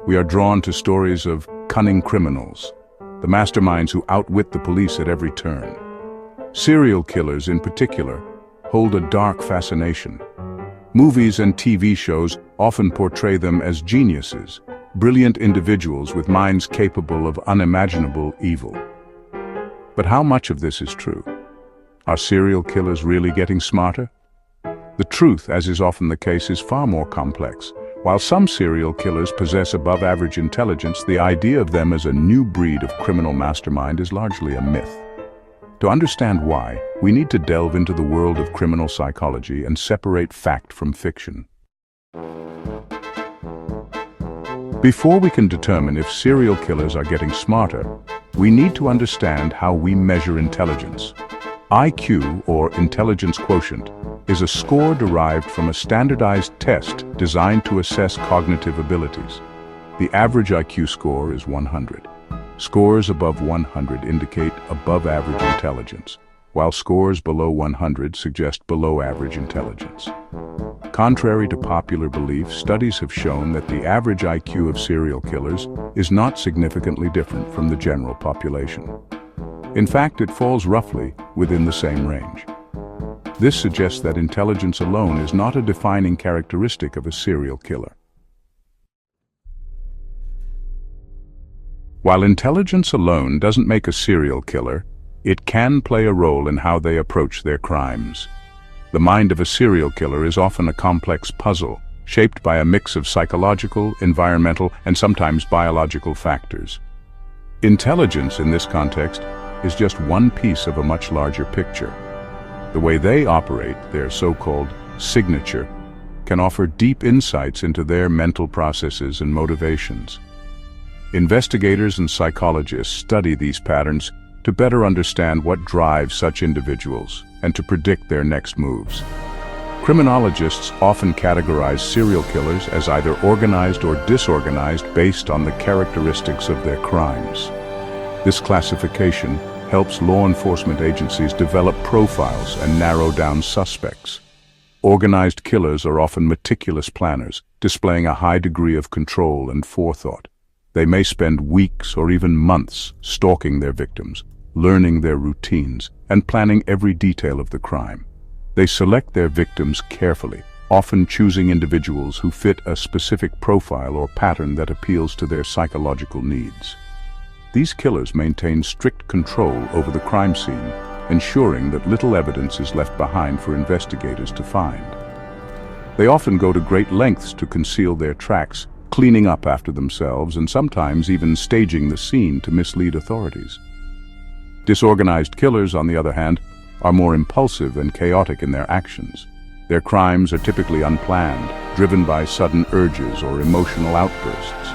we are drawn to stories of cunning criminals, the masterminds who outwit the police at every turn. Serial killers, in particular, hold a dark fascination. Movies and TV shows often portray them as geniuses, brilliant individuals with minds capable of unimaginable evil. But how much of this is true? Are serial killers really getting smarter? The truth, as is often the case, is far more complex. While some serial killers possess above-average intelligence, the idea of them as a new breed of criminal mastermind is largely a myth. To understand why, we need to delve into the world of criminal psychology and separate fact from fiction. Before we can determine if serial killers are getting smarter, we need to understand how we measure intelligence. IQ, or intelligence quotient, is a score derived from a standardized test designed to assess cognitive abilities. The average IQ score is 100. Scores above 100 indicate above-average intelligence, while scores below 100 suggest below-average intelligence. Contrary to popular belief, studies have shown that the average IQ of serial killers is not significantly different from the general population. In fact, it falls roughly within the same range. This suggests that intelligence alone is not a defining characteristic of a serial killer. While intelligence alone doesn't make a serial killer, it can play a role in how they approach their crimes. The mind of a serial killer is often a complex puzzle, shaped by a mix of psychological, environmental, and sometimes biological factors. Intelligence, in this context, is just one piece of a much larger picture. The way they operate, their so-called signature, can offer deep insights into their mental processes and motivations. Investigators and psychologists study these patterns to better understand what drives such individuals and to predict their next moves. Criminologists often categorize serial killers as either organized or disorganized based on the characteristics of their crimes. This classification helps law enforcement agencies develop profiles and narrow down suspects. Organized killers are often meticulous planners, displaying a high degree of control and forethought. They may spend weeks or even months stalking their victims, learning their routines, and planning every detail of the crime. They select their victims carefully, often choosing individuals who fit a specific profile or pattern that appeals to their psychological needs. These killers maintain strict control over the crime scene, ensuring that little evidence is left behind for investigators to find. They often go to great lengths to conceal their tracks, cleaning up after themselves and sometimes even staging the scene to mislead authorities. Disorganized killers, on the other hand, are more impulsive and chaotic in their actions. Their crimes are typically unplanned, driven by sudden urges or emotional outbursts.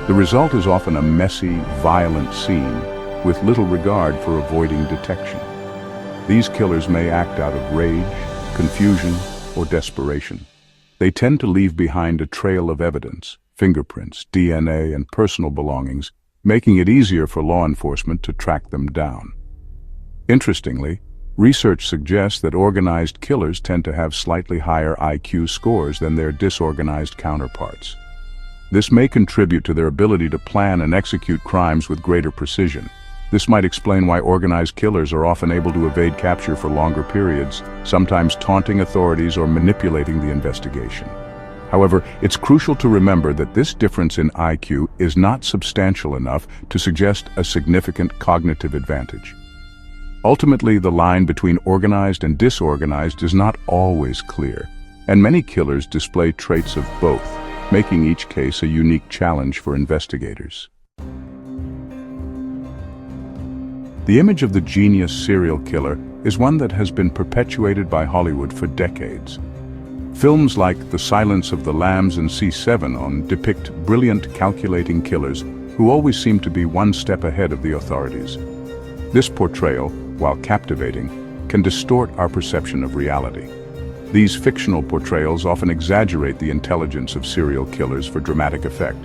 The result is often a messy, violent scene with little regard for avoiding detection. These killers may act out of rage, confusion, or desperation. They tend to leave behind a trail of evidence, fingerprints, DNA, and personal belongings, making it easier for law enforcement to track them down. Interestingly, research suggests that organized killers tend to have slightly higher IQ scores than their disorganized counterparts. This may contribute to their ability to plan and execute crimes with greater precision. This might explain why organized killers are often able to evade capture for longer periods, sometimes taunting authorities or manipulating the investigation. However, it's crucial to remember that this difference in IQ is not substantial enough to suggest a significant cognitive advantage. Ultimately, the line between organized and disorganized is not always clear, and many killers display traits of both, making each case a unique challenge for investigators. The image of the genius serial killer is one that has been perpetuated by Hollywood for decades. Films like The Silence of the Lambs and C7 depict brilliant, calculating killers who always seem to be one step ahead of the authorities. This portrayal, while captivating, can distort our perception of reality. These fictional portrayals often exaggerate the intelligence of serial killers for dramatic effect.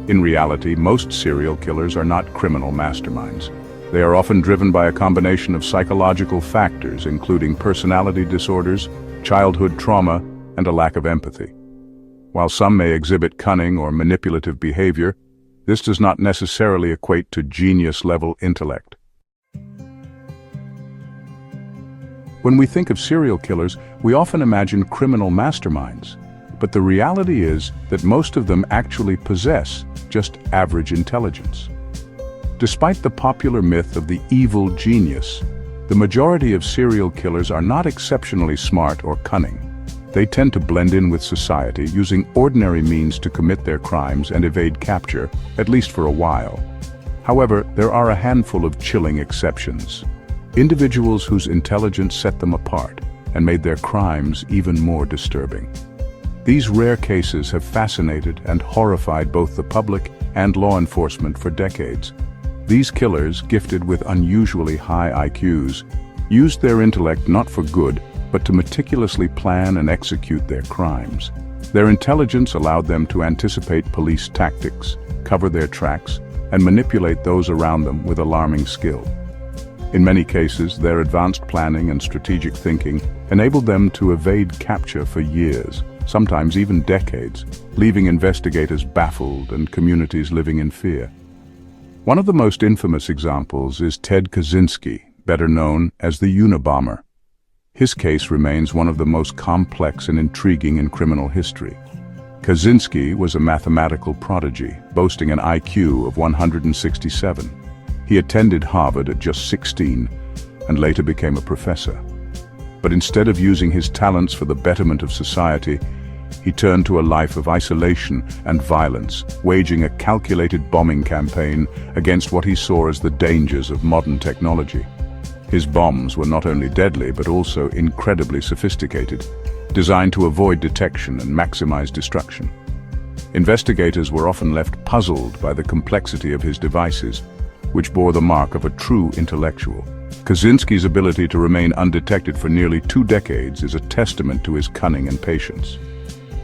In reality, most serial killers are not criminal masterminds. They are often driven by a combination of psychological factors, including personality disorders, childhood trauma, and a lack of empathy. While some may exhibit cunning or manipulative behavior, This does not necessarily equate to genius-level intellect. When we think of serial killers, we often imagine criminal masterminds, but the reality is that most of them actually possess just average intelligence. Despite the popular myth of the evil genius, the majority of serial killers are not exceptionally smart or cunning. They tend to blend in with society, using ordinary means to commit their crimes and evade capture, at least for a while. However, there are a handful of chilling exceptions. Individuals whose intelligence set them apart and made their crimes even more disturbing. These rare cases have fascinated and horrified both the public and law enforcement for decades. These killers, gifted with unusually high IQs, used their intellect not for good, but to meticulously plan and execute their crimes. Their intelligence allowed them to anticipate police tactics, cover their tracks, and manipulate those around them with alarming skill. In many cases, their advanced planning and strategic thinking enabled them to evade capture for years, sometimes even decades, leaving investigators baffled and communities living in fear. One of the most infamous examples is Ted Kaczynski, better known as the Unabomber. His case remains one of the most complex and intriguing in criminal history. Kaczynski was a mathematical prodigy, boasting an IQ of 167. He attended Harvard at just 16 and later became a professor. But instead of using his talents for the betterment of society, he turned to a life of isolation and violence, waging a calculated bombing campaign against what he saw as the dangers of modern technology. His bombs were not only deadly but also incredibly sophisticated, designed to avoid detection and maximize destruction. Investigators were often left puzzled by the complexity of his devices, which bore the mark of a true intellectual. Kaczynski's ability to remain undetected for nearly 2 decades is a testament to his cunning and patience.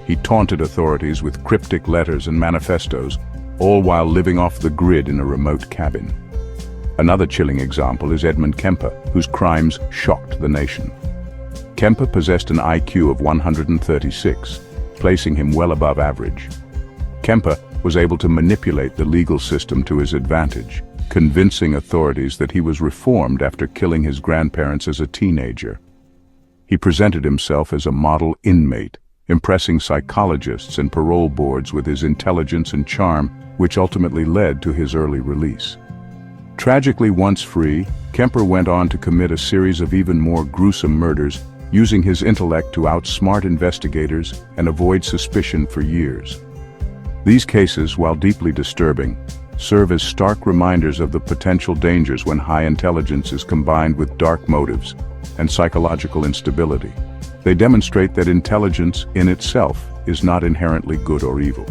He taunted authorities with cryptic letters and manifestos, all while living off the grid in a remote cabin. Another chilling example is Edmund Kemper, whose crimes shocked the nation. Kemper possessed an IQ of 136, placing him well above average. Kemper was able to manipulate the legal system to his advantage, convincing authorities that he was reformed after killing his grandparents as a teenager. He presented himself as a model inmate, impressing psychologists and parole boards with his intelligence and charm, which ultimately led to his early release. Tragically, once free, Kemper went on to commit a series of even more gruesome murders, using his intellect to outsmart investigators and avoid suspicion for years. These cases, while deeply disturbing, serve as stark reminders of the potential dangers when high intelligence is combined with dark motives and psychological instability. They demonstrate that intelligence in itself is not inherently good or evil.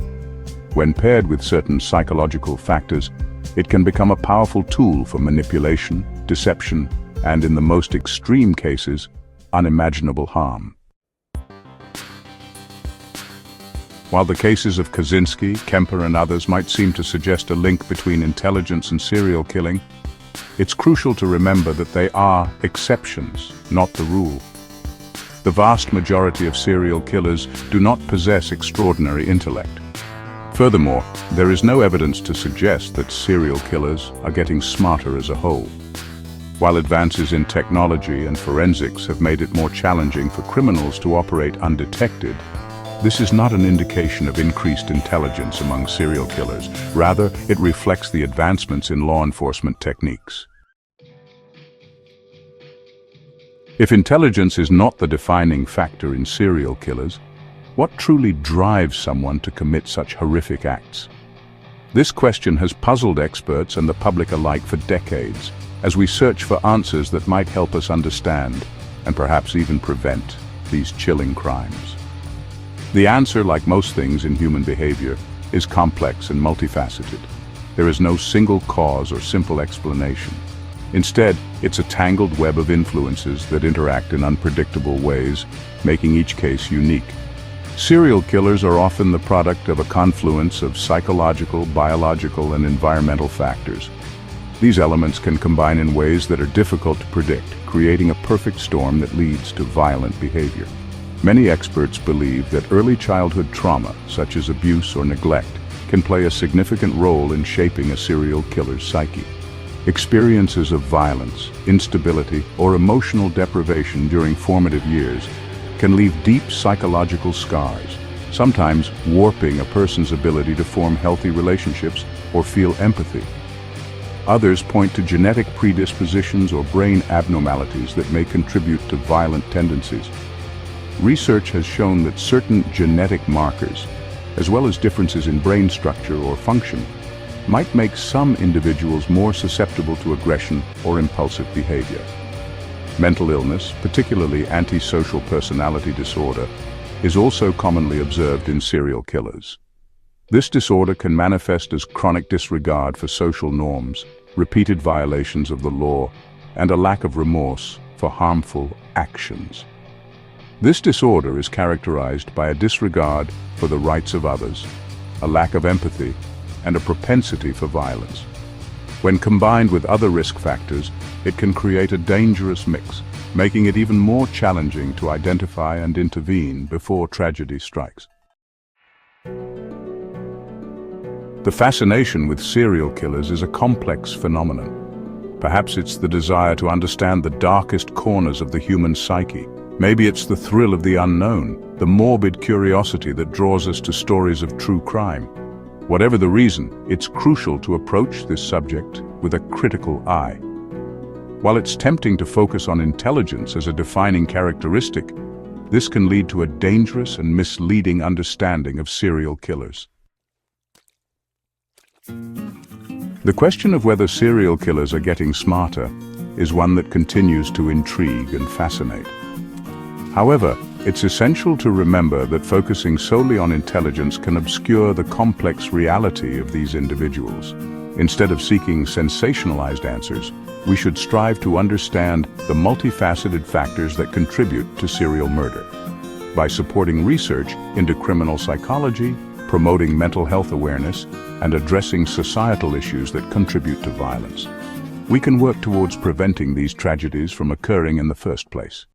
When paired with certain psychological factors, it can become a powerful tool for manipulation, deception, and in the most extreme cases, unimaginable harm. While the cases of Kaczynski, Kemper, and others might seem to suggest a link between intelligence and serial killing, it's crucial to remember that they are exceptions, not the rule. The vast majority of serial killers do not possess extraordinary intellect. Furthermore, there is no evidence to suggest that serial killers are getting smarter as a whole. While advances in technology and forensics have made it more challenging for criminals to operate undetected, this is not an indication of increased intelligence among serial killers. Rather, it reflects the advancements in law enforcement techniques. If intelligence is not the defining factor in serial killers, what truly drives someone to commit such horrific acts? This question has puzzled experts and the public alike for decades, as we search for answers that might help us understand, and perhaps even prevent, these chilling crimes. The answer, like most things in human behavior, is complex and multifaceted. There is no single cause or simple explanation. Instead, it's a tangled web of influences that interact in unpredictable ways, making each case unique. Serial killers are often the product of a confluence of psychological, biological, and environmental factors. These elements can combine in ways that are difficult to predict, creating a perfect storm that leads to violent behavior. Many experts believe that early childhood trauma, such as abuse or neglect, can play a significant role in shaping a serial killer's psyche. Experiences of violence, instability, or emotional deprivation during formative years can leave deep psychological scars, sometimes warping a person's ability to form healthy relationships or feel empathy. Others point to genetic predispositions or brain abnormalities that may contribute to violent tendencies. Research has shown that certain genetic markers, as well as differences in brain structure or function, might make some individuals more susceptible to aggression or impulsive behavior. Mental illness, particularly antisocial personality disorder, is also commonly observed in serial killers. This disorder can manifest as chronic disregard for social norms, repeated violations of the law, and a lack of remorse for harmful actions. This disorder is characterized by a disregard for the rights of others, a lack of empathy, and a propensity for violence. When combined with other risk factors, it can create a dangerous mix, making it even more challenging to identify and intervene before tragedy strikes. The fascination with serial killers is a complex phenomenon. Perhaps it's the desire to understand the darkest corners of the human psyche. Maybe it's the thrill of the unknown, the morbid curiosity that draws us to stories of true crime. Whatever the reason, it's crucial to approach this subject with a critical eye. While it's tempting to focus on intelligence as a defining characteristic, this can lead to a dangerous and misleading understanding of serial killers. The question of whether serial killers are getting smarter is one that continues to intrigue and fascinate. However, it's essential to remember that focusing solely on intelligence can obscure the complex reality of these individuals. Instead of seeking sensationalized answers, we should strive to understand the multifaceted factors that contribute to serial murder. By supporting research into criminal psychology, promoting mental health awareness, and addressing societal issues that contribute to violence, we can work towards preventing these tragedies from occurring in the first place.